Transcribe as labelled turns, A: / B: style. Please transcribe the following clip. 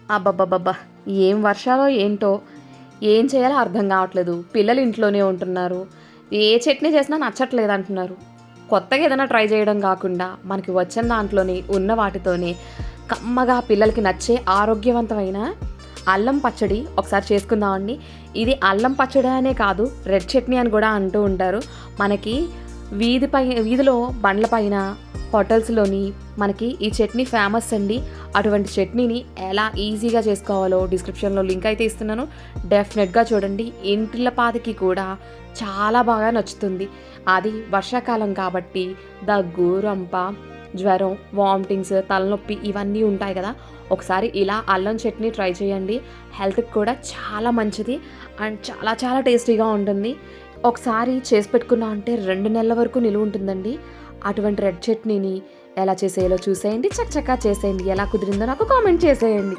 A: అబ్బబ్బబ్బబ్బా! ఏం వర్షాలో ఏంటో, ఏం చేయాలో అర్థం కావట్లేదు. పిల్లలు ఇంట్లోనే ఉంటున్నారు. ఏ చట్నీ చేసినా నచ్చట్లేదంటున్నారు. కొత్తగా ఏదైనా ట్రై చేయడం కాకుండా, మనకి వచ్చిన దాంట్లోనే, ఉన్న వాటితోనే కమ్మగా పిల్లలకి నచ్చే ఆరోగ్యవంతమైన అల్లం పచ్చడి ఒకసారి చేసుకుందామండి. ఇది అల్లం పచ్చడి అనే కాదు, రెడ్ చట్నీ అని కూడా అంటూ ఉంటారు. మనకి వీధిలో బండ్ల పైన హోటల్స్‌లోని మనకి ఈ చట్నీ ఫేమస్ అండి. అటువంటి చట్నీని ఎలా ఈజీగా చేసుకోవాలో డిస్క్రిప్షన్‌లో లింక్ అయితే ఇస్తున్నాను. డెఫినెట్‌గా చూడండి. ఇంటిల్లపాదికి కూడా చాలా బాగా నచ్చుతుంది. అది వర్షాకాలం కాబట్టి దగ్గు, రొంప, జ్వరం, వామిటింగ్స్, తలనొప్పి ఇవన్నీ ఉంటాయి కదా! ఒకసారి ఇలా అల్లం చట్నీ ట్రై చేయండి. హెల్త్‌కి కూడా చాలా మంచిది అండ్ చాలా చాలా టేస్టీగా ఉంటుంది. ఒకసారి చేసి పెట్టుకున్నామంటే 2 నెలల వరకు నిలువ ఉంటుందండి. అటువంటి రెడ్ చట్నీని ఎలా చేసేయాలో చూసేయండి. చకచకా చేసేయండి. ఎలా కుదిరిందో నాకు కామెంట్ చేసేయండి.